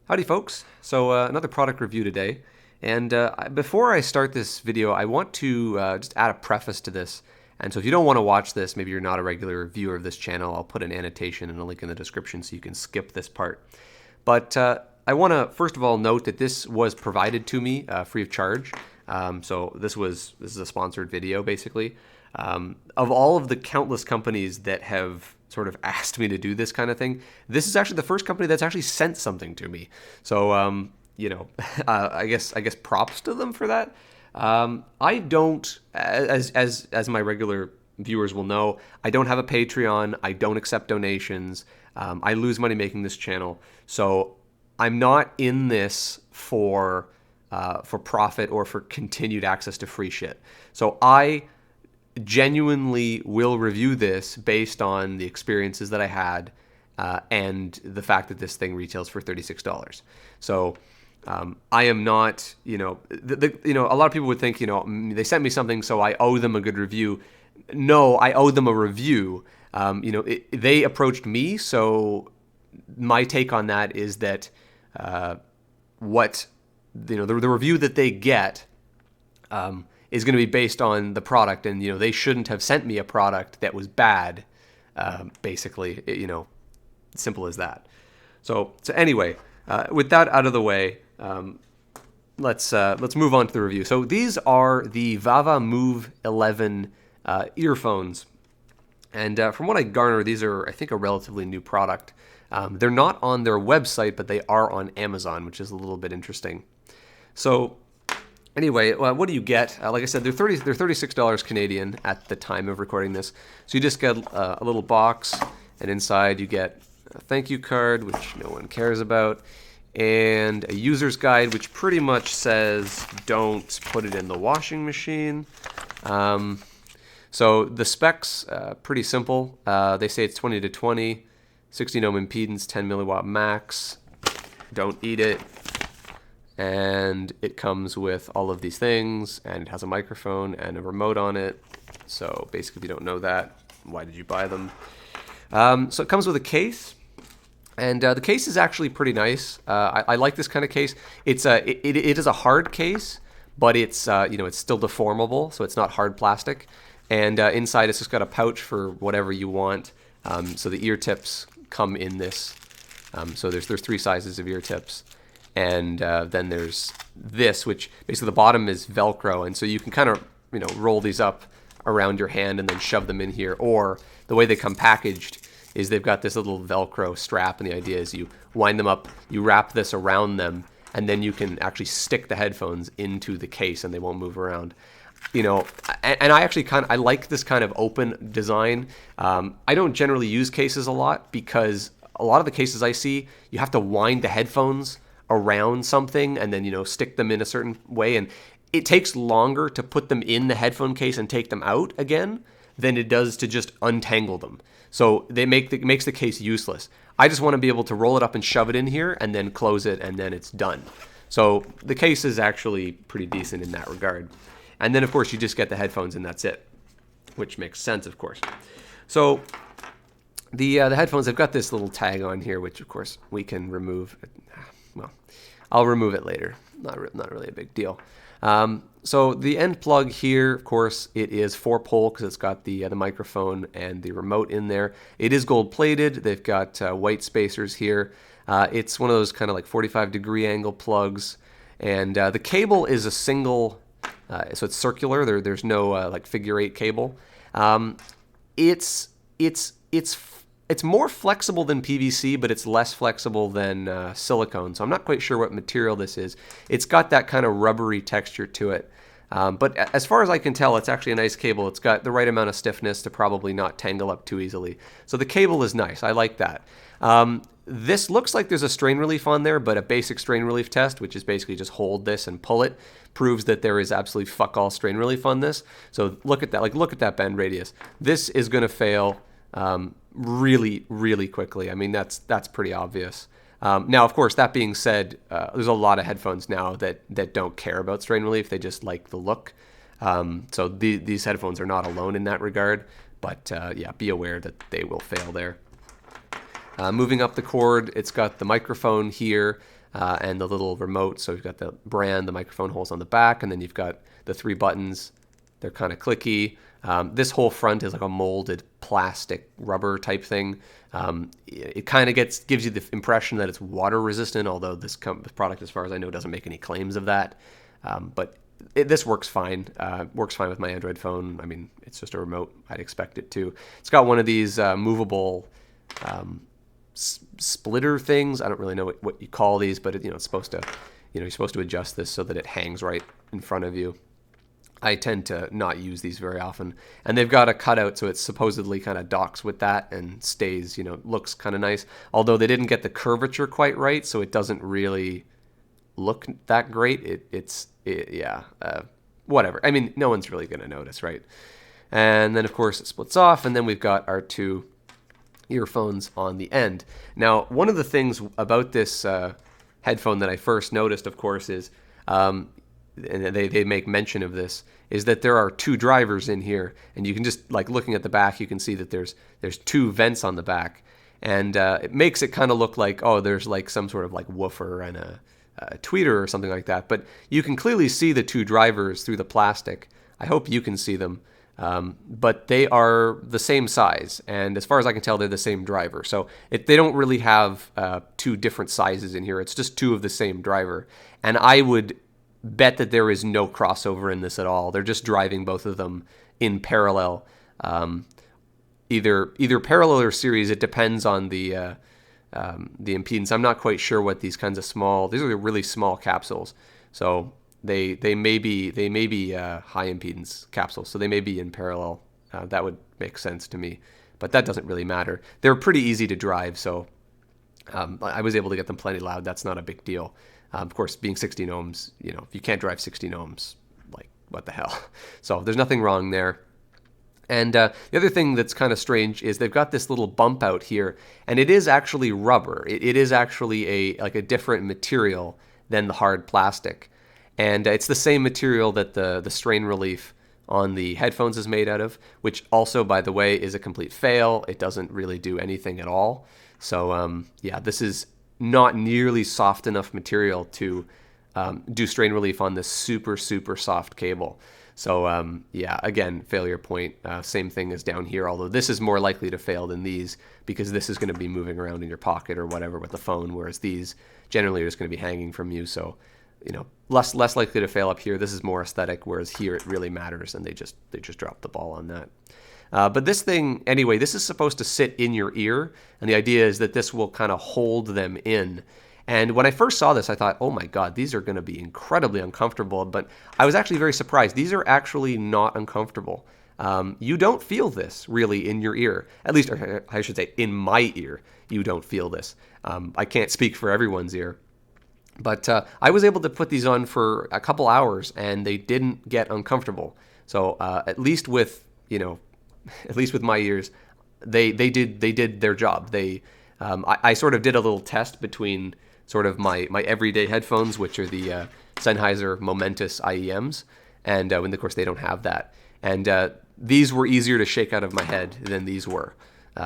Howdy folks. So another product review today. And before I start this video, I want to just add a preface to this. And so if you don't want to watch this, maybe you're not a regular viewer of this channel, I'll put an annotation and a link in the description so you can skip this part. But I want to first of all note that this was provided to me free of charge. So this is a sponsored video basically. Of all of the countless companies that have sort of asked me to do this kind of thing, this is actually the first company that's actually sent something to me. So I guess props to them for that. I don't, as my regular viewers will know, I don't have a Patreon. I don't accept donations. I lose money making this channel, so I'm not in this for profit or for continued access to free shit. So I genuinely will review this based on the experiences that I had and the fact that this thing retails for $36. So I am not, a lot of people would think, they sent me something, so I owe them a good review. No, I owe them a review. They approached me, so my take on that is that the review that they get is going to be based on the product, and they shouldn't have sent me a product that was bad. Basically, simple as that. So anyway, with that out of the way, let's move on to the review. So these are the Vava Moov 11 earphones, and from what I garner, these are, I think, a relatively new product. They're not on their website, but they are on Amazon, which is a little bit interesting. So anyway, what do you get? Like I said, they're $36 Canadian at the time of recording this. So you just get a little box, and inside you get a thank you card, which no one cares about, and a user's guide, which pretty much says don't put it in the washing machine. So the specs, pretty simple. They say it's 20 to 20, 16 ohm impedance, 10 milliwatt max. Don't eat it. And it comes with all of these things, and it has a microphone and a remote on it. So basically, if you don't know that, why did you buy them? So it comes with a case, and the case is actually pretty nice. I like this kind of case. It is a hard case, but it's it's still deformable, so it's not hard plastic. And inside, it's just got a pouch for whatever you want. So the ear tips come in this. So there's three sizes of ear tips. And then there's this, which basically the bottom is Velcro, and so you can kind of roll these up around your hand and then shove them in here. Or the way they come packaged is they've got this little Velcro strap, and the idea is you wind them up, you wrap this around them, and then you can actually stick the headphones into the case, and they won't move around. And I actually I like this kind of open design. I don't generally use cases a lot because a lot of the cases I see, you have to wind the headphones around something and then stick them in a certain way, and it takes longer to put them in the headphone case and take them out again than it does to just untangle them. So it makes the case useless. I just want to be able to roll it up and shove it in here and then close it, and then it's done. So the case is actually pretty decent in that regard. And then of course you just get the headphones and that's it, which makes sense, of course. So the headphones, they've got this little tag on here, which of course we can remove. Well, I'll remove it later. Not really a big deal. So the end plug here, of course, it is 4-pole because it's got the microphone and the remote in there. It is gold plated. They've got white spacers here. It's one of those kind of like 45-degree angle plugs, and the cable is a single, so it's circular. There's no like figure 8 cable. It's more flexible than PVC, but it's less flexible than silicone. So I'm not quite sure what material this is. It's got that kind of rubbery texture to it. But as far as I can tell, it's actually a nice cable. It's got the right amount of stiffness to probably not tangle up too easily. So the cable is nice. I like that. This looks like there's a strain relief on there, but a basic strain relief test, which is basically just hold this and pull it, proves that there is absolutely fuck all strain relief on this. So look at that. Look at that bend radius. This is going to fail really, really quickly. I mean, that's pretty obvious. Now, of course, that being said, there's a lot of headphones now that don't care about strain relief. They just like the look. So these headphones are not alone in that regard. But yeah, be aware that they will fail there. Moving up the cord, it's got the microphone here. and the little remote. So you've got the brand, the microphone holes on the back, and then you've got the 3 buttons. They're kind of clicky. This whole front is like a molded plastic rubber type thing. It kind of gives you the impression that it's water resistant, although this product, as far as I know, doesn't make any claims of that. But this works fine. Works fine with my Android phone. I mean, it's just a remote. I'd expect it to. It's got one of these movable splitter things. I don't really know what you call these, but it's supposed to, you're supposed to adjust this so that it hangs right in front of you. I tend to not use these very often. And they've got a cutout, so it supposedly kind of docks with that and stays, looks kind of nice. Although they didn't get the curvature quite right, so it doesn't really look that great. Whatever. I mean, no one's really going to notice, right? And then, of course, it splits off, and then we've got our 2 earphones on the end. Now, one of the things about this headphone that I first noticed, of course, is... and they make mention of this, is that there are 2 drivers in here, and you can just, like, looking at the back, you can see that there's 2 vents on the back, and it makes it kind of look like, oh, there's like some sort of like woofer and a tweeter or something like that, but you can clearly see the 2 drivers through the plastic. I hope you can see them, but they are the same size, and as far as I can tell, they're the same driver, so they don't really have 2 different sizes in here. It's just 2 of the same driver, and I would bet that there is no crossover in this at all. They're just driving both of them in parallel, either parallel or series. It depends on the impedance. I'm not quite sure what these kinds of these are really small capsules, so they may be high impedance capsules, so they may be in parallel. That would make sense to me, but that doesn't really matter. They're pretty easy to drive, so I was able to get them plenty loud. That's not a big deal. Of course, being 16 ohms, if you can't drive 16 ohms, like, what the hell? So there's nothing wrong there. And the other thing that's kind of strange is they've got this little bump out here, and it is actually rubber. It is actually a different material than the hard plastic. And it's the same material that the strain relief on the headphones is made out of, which also, by the way, is a complete fail. It doesn't really do anything at all. So, this is not nearly soft enough material to do strain relief on this super, super soft cable. So, again, failure point, same thing as down here, although this is more likely to fail than these because this is going to be moving around in your pocket or whatever with the phone, whereas these generally are just going to be hanging from you. So, less likely to fail up here. This is more aesthetic, whereas here it really matters, and they just dropped the ball on that. But this thing, anyway, this is supposed to sit in your ear, and the idea is that this will kind of hold them in. And when I first saw this, I thought, oh my God, these are going to be incredibly uncomfortable. But I was actually very surprised. These are actually not uncomfortable. You don't feel this really in your ear. At least, I should say, in my ear, you don't feel this. I can't speak for everyone's ear. But I was able to put these on for a couple hours, and they didn't get uncomfortable. So at least with my ears, they did their job. I sort of did a little test between sort of my everyday headphones, which are the Sennheiser Momentous IEMs, and of course they don't have that. And these were easier to shake out of my head than these were,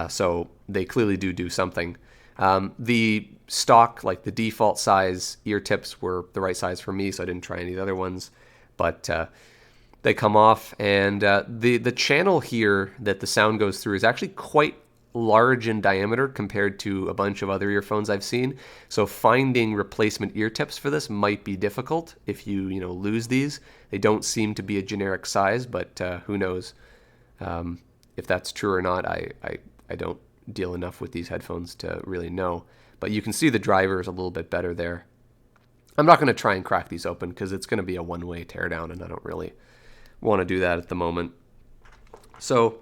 so they clearly do something. The stock, like the default size ear tips, were the right size for me, so I didn't try any of the other ones, but they come off, and the channel here that the sound goes through is actually quite large in diameter compared to a bunch of other earphones I've seen. So finding replacement ear tips for this might be difficult if you lose these. They don't seem to be a generic size, but who knows if that's true or not. I don't deal enough with these headphones to really know. But you can see the drivers a little bit better there. I'm not going to try and crack these open because it's going to be a one-way teardown, and I don't really want to do that at the moment. So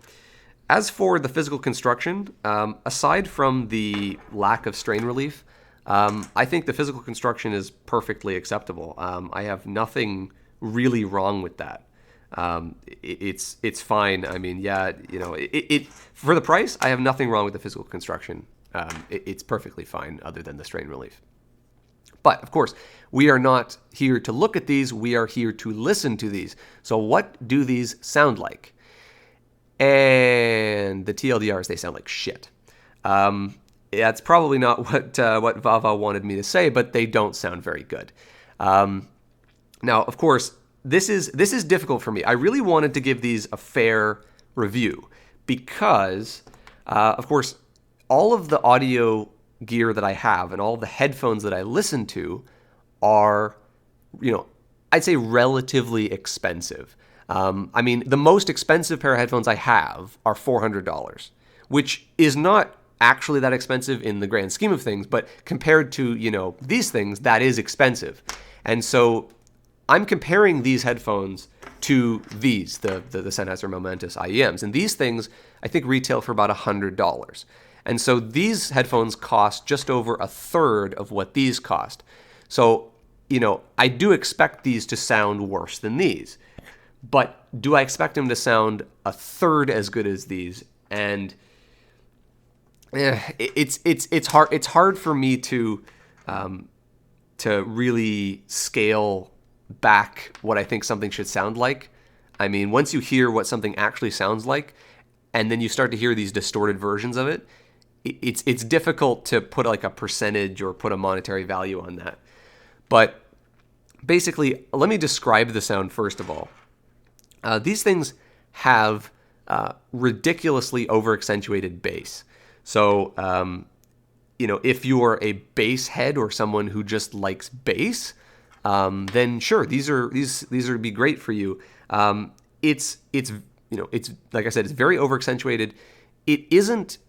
as for the physical construction, aside from the lack of strain relief, I think the physical construction is perfectly acceptable. I have nothing really wrong with that. It's fine. I mean, for the price, I have nothing wrong with the physical construction. It's perfectly fine other than the strain relief. But, of course, we are not here to look at these. We are here to listen to these. So what do these sound like? And the TLDRs, they sound like shit. that's probably not what Vava wanted me to say, but they don't sound very good. Now, of course, this is difficult for me. I really wanted to give these a fair review because, of course, all of the audio gear that I have and all of the headphones that I listen to are, I'd say relatively expensive. I mean, the most expensive pair of headphones I have are $400, which is not actually that expensive in the grand scheme of things, but compared to, these things, that is expensive. And so I'm comparing these headphones to these, the Sennheiser Momentus IEMs. And these things, I think, retail for about $100. And so these headphones cost just over a third of what these cost. So, I do expect these to sound worse than these. But do I expect them to sound a third as good as these? And it's hard for me to really scale back what I think something should sound like. I mean, once you hear what something actually sounds like, and then you start to hear these distorted versions of it, it's difficult to put like a percentage or put a monetary value on that. But basically, let me describe the sound first of all. These things have ridiculously over-accentuated bass. So, if you're a bass head or someone who just likes bass, then sure, these would be great for you. It's like I said, it's very over-accentuated. It isn't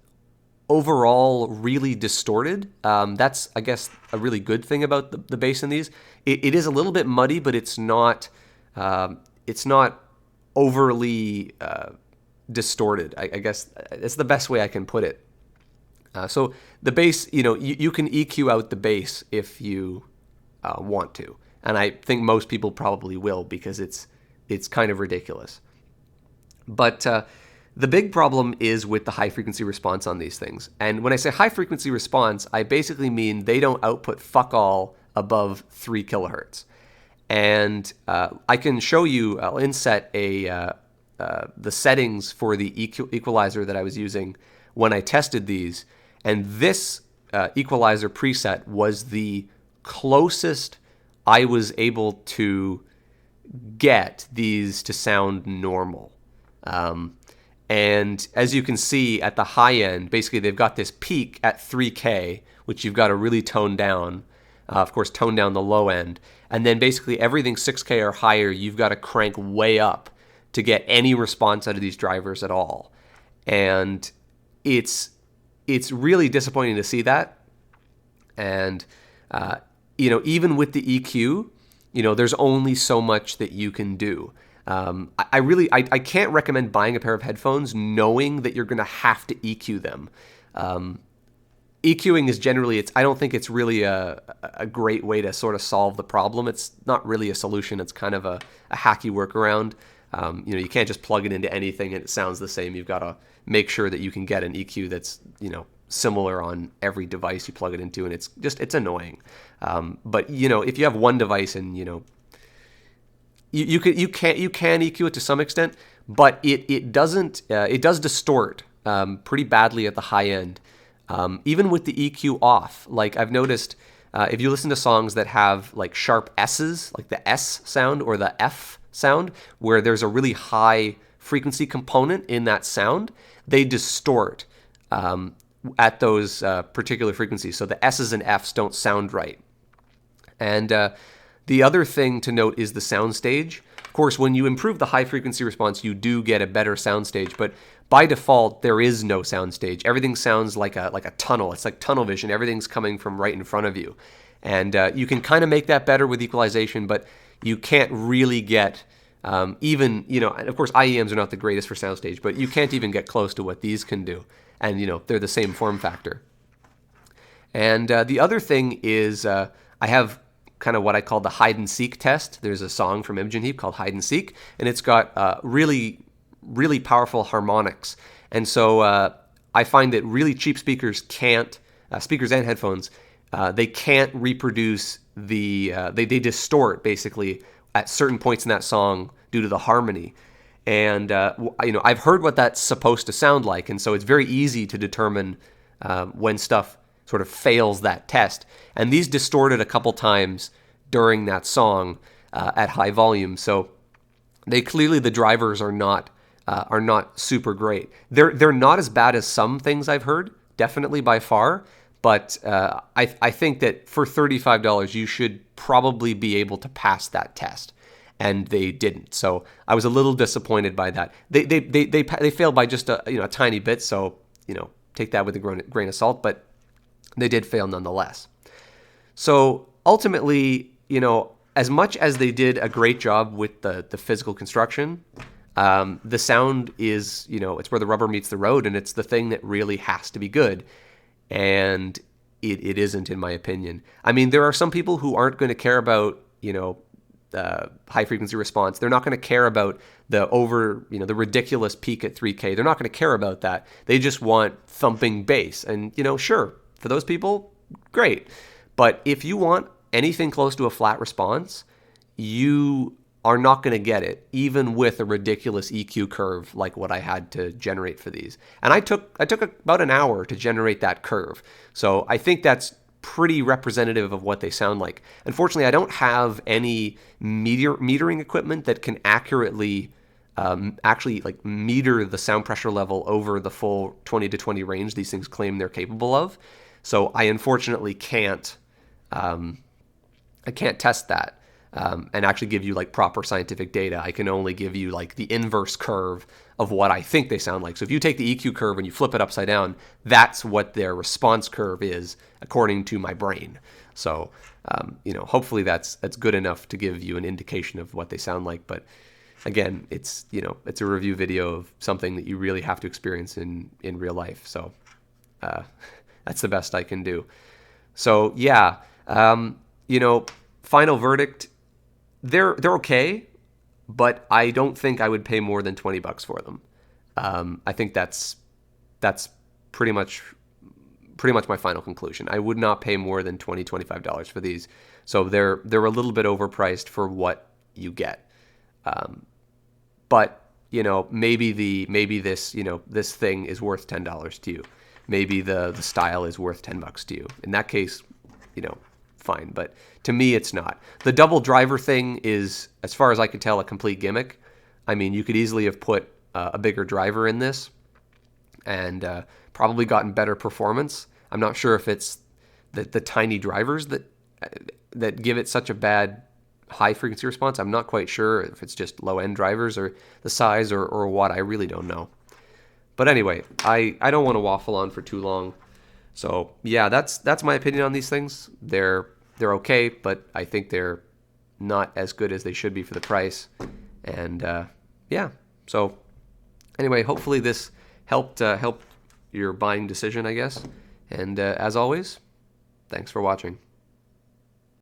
overall really distorted. That's, I guess, a really good thing about the bass in these. It is a little bit muddy, but it's not overly distorted. I guess it's the best way I can put it. So the bass, you can EQ out the bass if you want to, and I think most people probably will because it's kind of ridiculous. But the big problem is with the high frequency response on these things. And when I say high frequency response, I basically mean they don't output fuck all above 3 kilohertz. And I can show you, I'll inset the settings for the equalizer that I was using when I tested these. And this equalizer preset was the closest I was able to get these to sound normal. And as you can see at the high end, basically they've got this peak at 3K, which you've got to really tone down. Of course, tone down the low end. And then basically everything 6K or higher, you've got to crank way up to get any response out of these drivers at all. And it's really disappointing to see that. And, even with the EQ, there's only so much that you can do. I can't recommend buying a pair of headphones knowing that you're going to have to EQ them. EQing is generally, I don't think it's really a great way to sort of solve the problem. It's not really a solution. It's kind of a hacky workaround. You can't just plug it into anything and it sounds the same. You've got to make sure that you can get an EQ that's, similar on every device you plug it into, and it's annoying. But if you have one device and you can EQ it to some extent, but it does distort pretty badly at the high end. Even with the EQ off, like I've noticed, if you listen to songs that have like sharp S's, like the S sound or the F sound, where there's a really high frequency component in that sound, they distort at those particular frequencies. So the S's and F's don't sound right. And the other thing to note is the soundstage. Of course, when you improve the high frequency response, you do get a better soundstage, but by default, there is no soundstage. Everything sounds like a tunnel. It's like tunnel vision. Everything's coming from right in front of you. And you can kind of make that better with equalization, but you can't really get even, and of course, IEMs are not the greatest for soundstage, but you can't even get close to what these can do. And, they're the same form factor. And the other thing is I have kind of what I call the hide and seek test. There's a song from Imogen Heap called Hide and Seek, and it's got really, really powerful harmonics. And so I find that really cheap speakers speakers and headphones, they can't reproduce they distort basically at certain points in that song due to the harmony. And, I've heard what that's supposed to sound like, and so it's very easy to determine when stuff sort of fails that test. And these distorted a couple times during that song at high volume. So they clearly, the drivers are not super great. They're not as bad as some things I've heard, definitely by far. But I think that for $35, you should probably be able to pass that test, and they didn't. So I was a little disappointed by that. They failed by just a tiny bit. So take that with a grain of salt. But they did fail nonetheless. So ultimately, as much as they did a great job with the physical construction, the sound is, it's where the rubber meets the road, and it's the thing that really has to be good. And it isn't, in my opinion. I mean, there are some people who aren't going to care about, high frequency response. They're not going to care about the ridiculous peak at 3K. They're not going to care about that. They just want thumping bass. And, sure, for those people, great. But if you want anything close to a flat response, you are not going to get it, even with a ridiculous EQ curve like what I had to generate for these. And I took about an hour to generate that curve. So I think that's pretty representative of what they sound like. Unfortunately, I don't have any metering equipment that can accurately actually like meter the sound pressure level over the full 20 to 20 range these things claim they're capable of. So I unfortunately can't test that. And actually give you like proper scientific data. I can only give you like the inverse curve of what I think they sound like. So if you take the EQ curve and you flip it upside down, that's what their response curve is according to my brain. So hopefully that's good enough to give you an indication of what they sound like. But again, it's a review video of something that you really have to experience in real life. So that's the best I can do. So yeah, final verdict. They're okay, but I don't think I would pay more than $20 for them. I think that's pretty much my final conclusion. I would not pay more than $25 for these. So they're a little bit overpriced for what you get. But maybe this thing is worth $10 to you. Maybe the style is worth $10 to you. In that case, fine, but to me it's not. The double driver thing is, as far as I can tell, a complete gimmick. I mean, you could easily have put a bigger driver in this and probably gotten better performance. I'm not sure if it's the tiny drivers that give it such a bad high frequency response. I'm not quite sure if it's just low end drivers or the size or what. I really don't know. But anyway, I don't want to waffle on for too long. So yeah, that's my opinion on these things. They're okay, but I think they're not as good as they should be for the price. And yeah, so anyway, hopefully this helped your buying decision, I guess. And as always, thanks for watching.